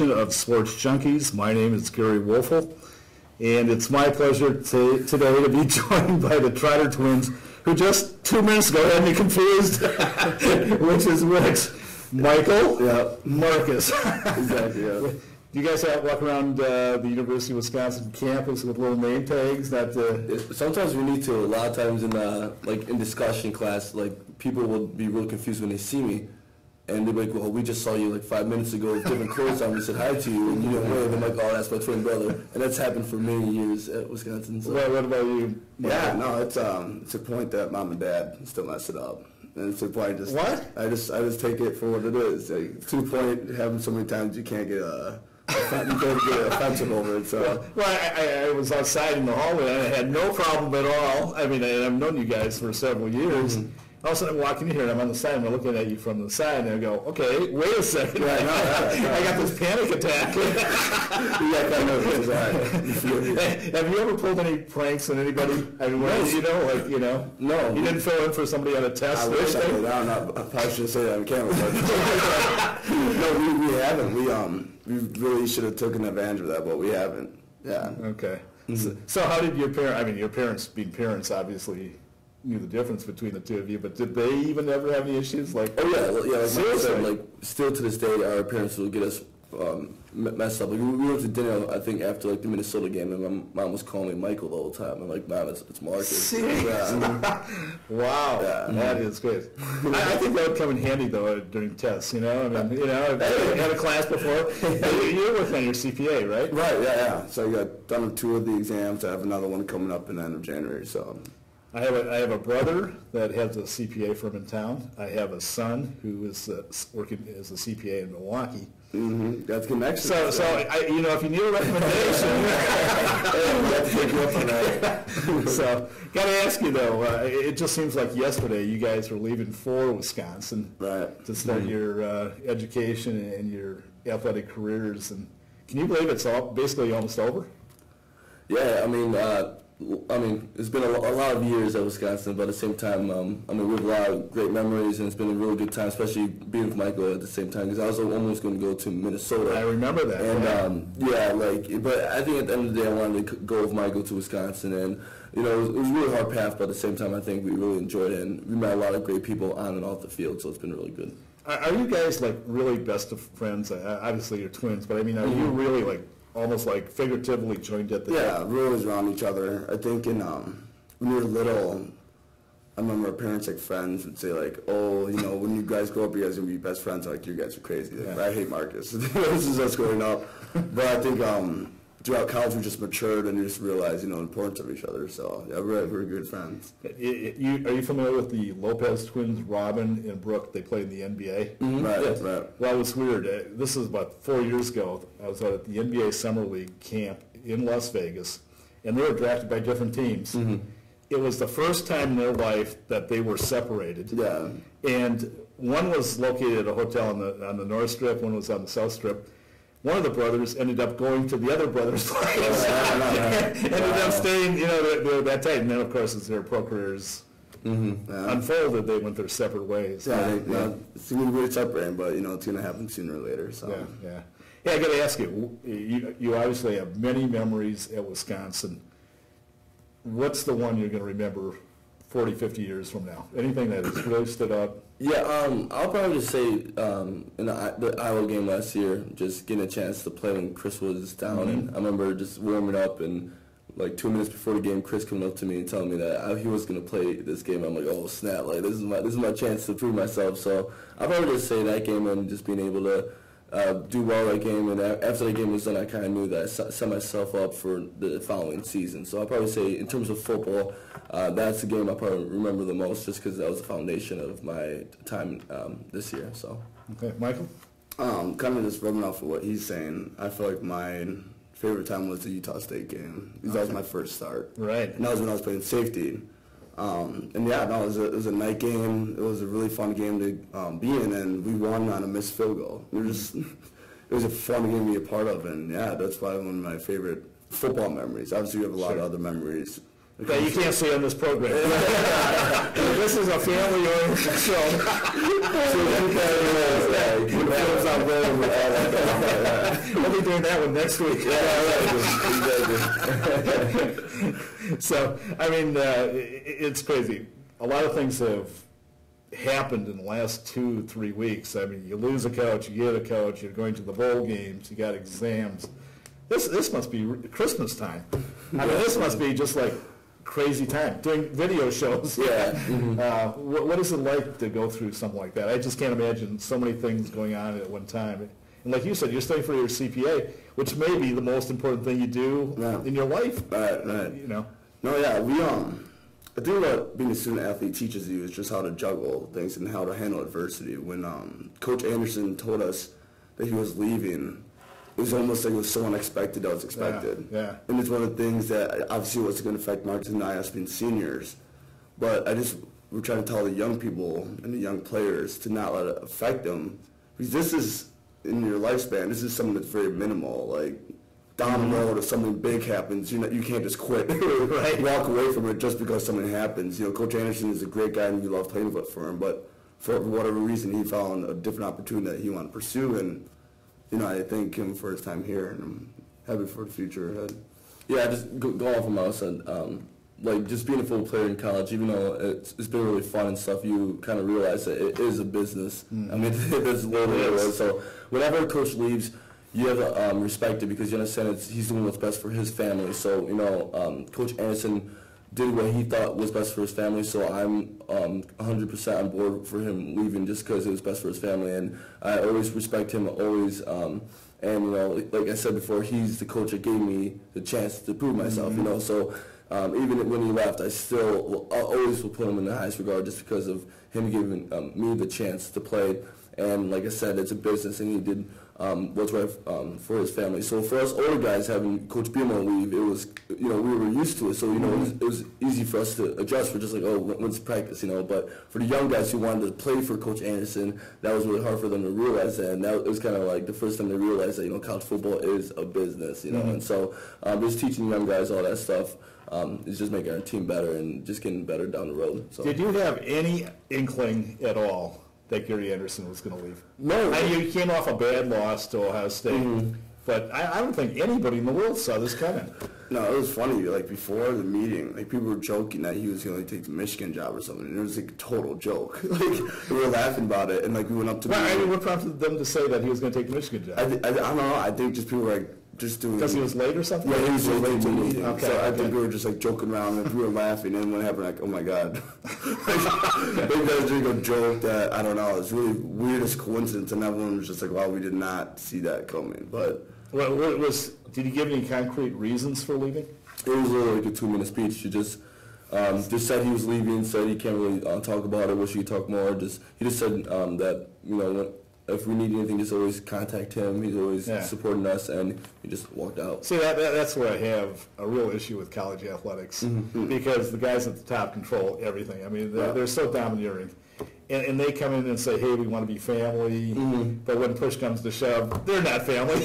Of Sports Junkies. My name is Gary Wolfel, and it's my pleasure today to be joined by the Trotter twins, who just 2 minutes ago had me confused, which is which? Michael? Yeah. Marcus. Exactly, yeah. You guys walk around the University of Wisconsin campus with little name tags? Sometimes we need to. A lot of times in discussion class, people will be real confused when they see me. And they're like, well, we just saw you 5 minutes ago with different clothes on. We said hi to you, and you didn't wave. I'm like, oh, that's my twin brother. And that's happened for many years at Wisconsin. So. What about you? Yeah, no, it's a point that mom and dad still mess it up. And it's a point I just take it for what it is. To the point, it happens so many times you can't get offensive over it. So. Well, I was outside in the hallway, and I had no problem at all. I mean, I've known you guys for several years. Mm-hmm. All of a sudden I'm walking in here and I'm on the side and I'm looking at you from the side and I go, okay, wait a second. Right, I got this panic attack. Have you ever pulled any pranks on anybody? I mean, no. No. You didn't fill in for somebody on a test? I wish I did. I probably shouldn't say that on camera. But no, we haven't. We really should have taken advantage of that, but we haven't. Yeah. Okay. Mm-hmm. So how did your parents, being parents, obviously, knew the difference between the two of you, but did they even ever have any issues? Seriously? Still to this day, our parents will get us messed up. We went to dinner, I think, after the Minnesota game, and my mom was calling me Michael the whole time. I'm like, Mom, it's Marcus. Seriously? Yeah. Wow, that is great. I think that would come in handy though during tests. I've had a class before. You're working on your CPA, right? Right. Yeah. So I got done 2 of the exams. I have another one coming up in the end of January. So. I have a brother that has a CPA firm in town. I have a son who is working as a CPA in Milwaukee. Mm-hmm. That's connection. So if you need a recommendation, So, got to ask you though. It just seems like yesterday you guys were leaving for Wisconsin, right, to start your education and your athletic careers. And can you believe it's basically almost over? Yeah, I mean, it's been a lot of years at Wisconsin, but at the same time, we have a lot of great memories, and it's been a really good time, especially being with Michael at the same time, because I was almost going to go to Minnesota. I remember that. And, but I think at the end of the day, I wanted to go with Michael to Wisconsin, and, it was a really hard path, but at the same time, I think we really enjoyed it, and we met a lot of great people on and off the field, so it's been really good. Are you guys, really best of friends? Obviously, you're twins, but, are you really, almost figuratively joined at the hip? Yeah, we're always around each other. I think when we were little, I remember our parents, friends would say, when you guys grow up, you guys are going to be best friends. You guys are crazy. I hate Marcus. This is us growing up. But I think throughout college, we just matured and you just realized, the importance of each other. So, yeah, we're good friends. Are you familiar with the Lopez twins, Robin and Brooke? They play in the NBA. Mm-hmm. Right. Well, it's weird. This is about 4 years ago. I was at the NBA Summer League camp in Las Vegas, and they were drafted by different teams. Mm-hmm. It was the first time in their life that they were separated. Yeah. And one was located at a hotel on the North Strip, one was on the South Strip. One of the brothers ended up going to the other brother's place. Ended up staying, that tight. And then, of course, as their pro careers unfolded, they went their separate ways. Yeah, it's going to be separating, but, it's going to happen sooner or later. So. Yeah, I got to ask you, you obviously have many memories at Wisconsin. What's the one you're going to remember 40, 50 years from now? Anything that has really stood out? Yeah, I'll probably just say in the Iowa game last year, just getting a chance to play when Chris was down, mm-hmm. and I remember just warming up and 2 minutes before the game, Chris coming up to me and telling me that he was going to play this game. I'm like, oh snap! This is my chance to prove myself. So I'll probably just say that game and just being able to do well that game. And after the game was done, I kind of knew that I set myself up for the following season. So I'll probably say in terms of football, that's the game I probably remember the most, just because that was the foundation of my time this year. So. Okay, Michael. Kind of just rubbing off of what he's saying. I feel like my favorite time was the Utah State game. That was my first start. Right. And that was when I was playing safety. It was a night game. It was a really fun game to be in, and we won on a missed field goal. It was a fun game to be a part of, and that's probably one of my favorite football memories. Obviously, we have a lot of other memories that you can't say on this program. This is a family-oriented show. We'll be doing that one next week. So, I mean, it's crazy. A lot of things have happened in the last 2-3 weeks. I mean, you lose a coach, you get a coach, you're going to the bowl games, you got exams. This must be Christmas time. I mean, this must be just like crazy time, doing video shows. Yeah. What is it like to go through something like that? I just can't imagine so many things going on at one time. And like you said, you're studying for your CPA, which may be the most important thing you do in your life. Right. You know. No, yeah, I think what being a student athlete teaches you is just how to juggle things and how to handle adversity. When Coach Anderson told us that he was leaving, it was almost like it was so unexpected that was expected. Yeah. And it's one of the things that obviously was going to affect Marcus and I as being seniors. But we're trying to tell the young people and the young players to not let it affect them. Because this is, in your lifespan, this is something that's very minimal. Like, down the road, if something big happens, you can't just quit, Right. walk away from it just because something happens. You know, Coach Anderson is a great guy and we love playing for him, but for whatever reason, he found a different opportunity that he wanted to pursue, and I thank him for his time here, and I'm happy for the future ahead. Yeah, just go off of what I said. Like, just being a football player in college, even though it's been really fun and stuff, you kind of realize that it is a business. I mean, there's literally what it is. So whenever a coach leaves, you have to respect it because you understand he's doing what's best for his family. So, Coach Anderson did what he thought was best for his family, so I'm 100% on board for him leaving just because it was best for his family. And I always respect him, always. And, like I said before, he's the coach that gave me the chance to prove myself, So even when he left, I always will put him in the highest regard just because of him giving me the chance to play. And like I said, it's a business, and he did what's right for his family. So for us older guys, having Coach Bielema leave, it was, we were used to it. So, it was easy for us to adjust. We're just like, when's practice, But for the young guys who wanted to play for Coach Anderson, that was really hard for them to realize that. And that was kind of like the first time they realized that, college football is a business, And so just teaching young guys all that stuff is just making our team better and just getting better down the road. So. Did you have any inkling at all that Gary Anderson was going to leave? No. You came off a bad loss to Ohio State, but I don't think anybody in the world saw this coming. No, it was funny. Like, before the meeting, like, people were joking that he was going to take the Michigan job or something, and it was like a total joke. Like, we were laughing about it, and like we went up to. What prompted them to say that he was going to take the Michigan job? I don't know. I think just people were like just doing. Because he was late or something. Yeah, he was late to the meeting. Okay, so I think we were just like joking around, and we were laughing, and when it happened, like, oh my god, maybe that was just a joke that I don't know. It was really weirdest coincidence, and everyone was just like, wow, we did not see that coming. But did he give any concrete reasons for leaving? It was really like a 2-minute speech. He just said he was leaving, said he can't really talk about it, wish he could talk more. He just said that, if we need anything, just always contact him. He's always supporting us, and he just walked out. See, that's where I have a real issue with college athletics, because the guys at the top control everything. I mean, they're so domineering. And they come in and say, hey, we want to be family, but when push comes to shove, they're not family.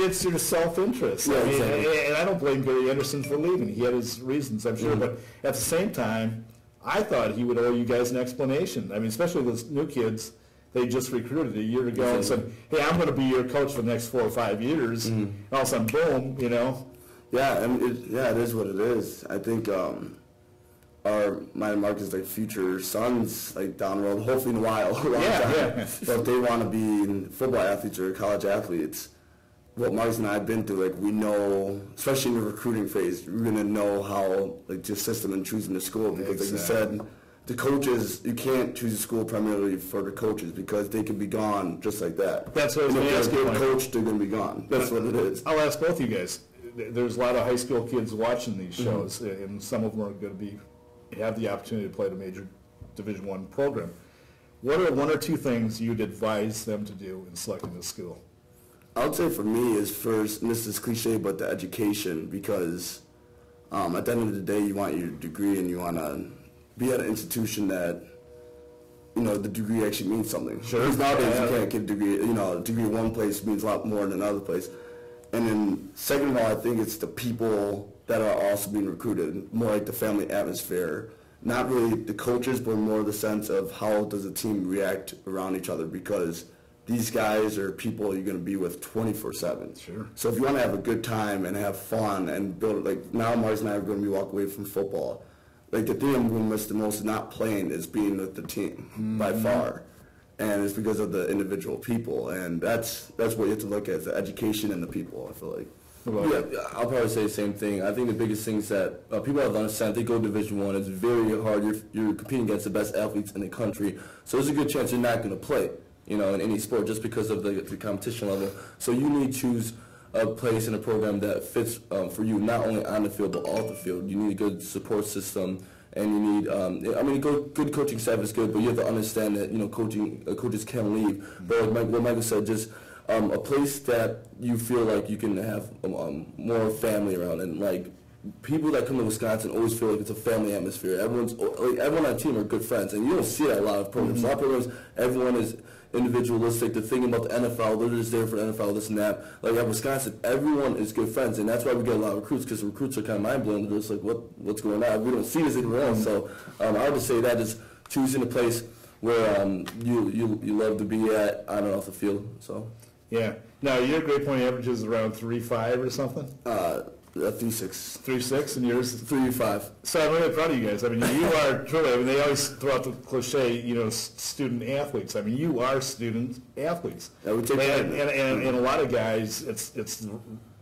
It's your self-interest. Yeah, and I don't blame Gary Anderson for leaving. He had his reasons, I'm sure, but at the same time, I thought he would owe you guys an explanation. I mean, especially those new kids they just recruited a year ago and said, hey, I'm going to be your coach for the next 4 or 5 years. And all of a sudden, boom, Yeah, it is what it is. I think my Marcus, like, future sons, like, down the road, hopefully in a while, but if they want to be football athletes or college athletes, what Marcus and I have been through, like, we know, especially in the recruiting phase, we're going to know how, like, the system and choosing the school, because like you said, the coaches, you can't choose a school primarily for the coaches because they can be gone just like that. That's what I was going to ask you. If they're a good coach, they're going to be gone. That's what it is. I'll ask both you guys. There's a lot of high school kids watching these shows, and some of them are going to have the opportunity to play at a major Division I program. What are 1 or 2 things you'd advise them to do in selecting a school? I would say for me is first, and this is cliche, but the education, because at the end of the day, you want your degree and you want to be at an institution that, the degree actually means something. Sure. Because nowadays you can't get a degree, a degree in one place means a lot more than another place. And then second of all, I think it's the people that are also being recruited, more like the family atmosphere. Not really the coaches, but more the sense of how does a team react around each other, because these guys are people you're going to be with 24/7. Sure. So if you want to have a good time and have fun and build, like now Mars and I are going to be walking away from football. Like the thing I'm going to miss the most not playing is being with the team by far. And it's because of the individual people. And that's what you have to look at, is the education and the people, I feel like. Yeah, I'll probably say the same thing. I think the biggest thing is that people have to understand, they go Division I, it's very hard. You're competing against the best athletes in the country. So there's a good chance you're not going to play, in any sport just because of the competition level. So you need to choose a place in a program that fits for you, not only on the field but off the field. You need a good support system, and you need, good coaching staff is good, but you have to understand that, coaches can leave. But like what Michael said, just a place that you feel like you can have more family around, and like people that come to Wisconsin always feel like it's a family atmosphere. Everyone on the team are good friends, and you don't see that in a lot of programs. A lot of programs, everyone is individualistic. They're thinking about the NFL. They're just there for the NFL, this and that. Like at Wisconsin, everyone is good friends, and that's why we get a lot of recruits, because the recruits are kind of mind blown. They're just like, what's going on? We don't see this anywhere else. So I would just say that is choosing a place where you love to be at on and off the field. So. Yeah. Now, your grade point average is around 3.5 or something? 3.6. 3.6, and yours? 3.5. So I'm really proud of you guys. I mean, you are truly, they always throw out the cliche, student athletes. I mean, you are student athletes. Yeah, we take and a lot of guys, it's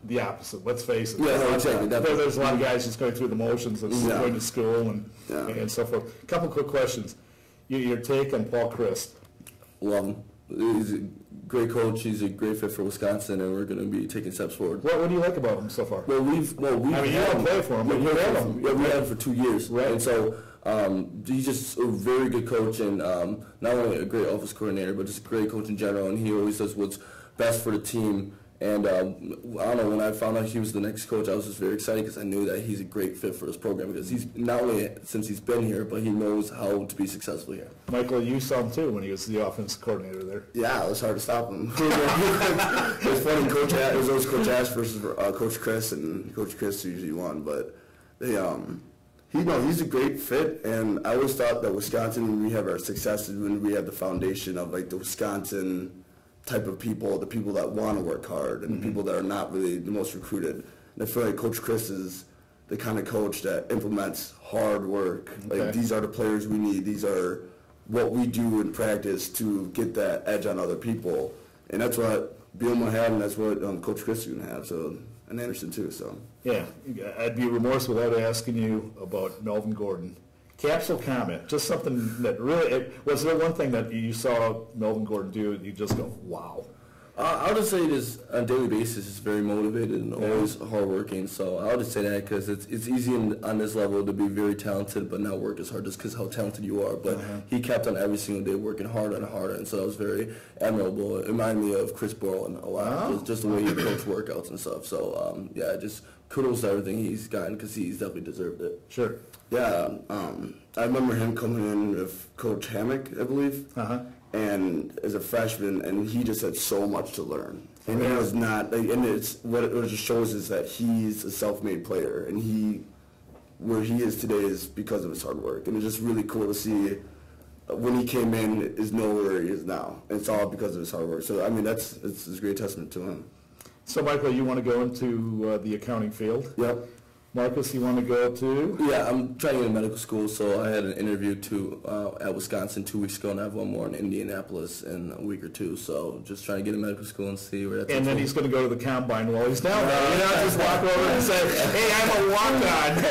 the opposite. Let's face it. Yeah, no, exactly. There's a lot of guys just going through the motions of going to school and so forth. A couple quick questions. Your take on Paul Chryst? Love him. He's a great coach. He's a great fit for Wisconsin, and we're going to be taking steps forward. What do you like about him so far? Well, you don't play for him, but you have him. Yeah, we had him for 2 years, right? And so he's just a very good coach, and not only a great office coordinator, but just a great coach in general. And he always does what's best for the team. And I don't know, when I found out he was the next coach, I was just very excited, because I knew that he's a great fit for this program, because he's not only since he's been here, but he knows how to be successful here. Michael, you saw him too when he was the offense coordinator there. Yeah, it was hard to stop him. It was funny. It was always Coach Ash versus Coach Chryst, and Coach Chryst usually won. But he's a great fit, and I always thought that Wisconsin, when we have our successes, when we have the foundation of like the Wisconsin type of people, the people that want to work hard, and the people that are not really the most recruited. And I feel like Coach Chryst is the kind of coach that implements hard work. Okay. Like, these are the players we need. These are what we do in practice to get that edge on other people. And that's what Bielema had, and that's what Coach Chryst is going to have. So, and Anderson too. So. Yeah, I'd be remorse without asking you about Melvin Gordon. Capsule comment, just something that really, was there one thing that you saw Melvin Gordon do and you just go, wow? I'll just say this on a daily basis. He's very motivated and always hardworking. So I'll just say that because it's easy on this level to be very talented but not work as hard just because how talented you are. But he kept on every single day working harder and harder, and so that was very admirable. It reminded me of Chris Borland a lot, just the way he approached workouts and stuff. So just kudos to everything he's gotten because he's definitely deserved it. Sure. Yeah, I remember him coming in with Coach Hammock, I believe, and as a freshman, and he just had so much to learn. And it was not, and it's what it just shows is that he's a self-made player, and where he is today is because of his hard work. And it's just really cool to see when he came in is nowhere he is now. And it's all because of his hard work. So I mean, it's a great testament to him. So Michael, you want to go into the accounting field? Yep. Marcus, you want to go to? Yeah, I'm trying to get into medical school, so I had an interview at Wisconsin 2 weeks ago, and I have one more in Indianapolis in a week or two. So just trying to get into medical school and see where that's. And then he's going to go to the combine while he's down there. Just walk over and say, "Hey, I'm a walk-on." I'm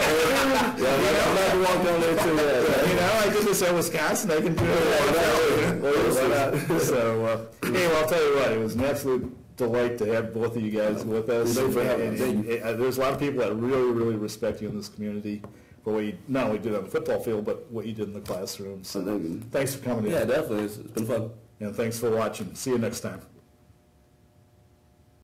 not a walk-on there too. I did this at Wisconsin. I can do it. So, I'll tell you what, it was an absolute delight to have both of you guys with us. There's a lot of people that really, really respect you in this community for what you not only did on the football field, but what you did in the classroom. So thanks for coming in. Yeah, definitely. It's been fun. And thanks for watching. See you next time.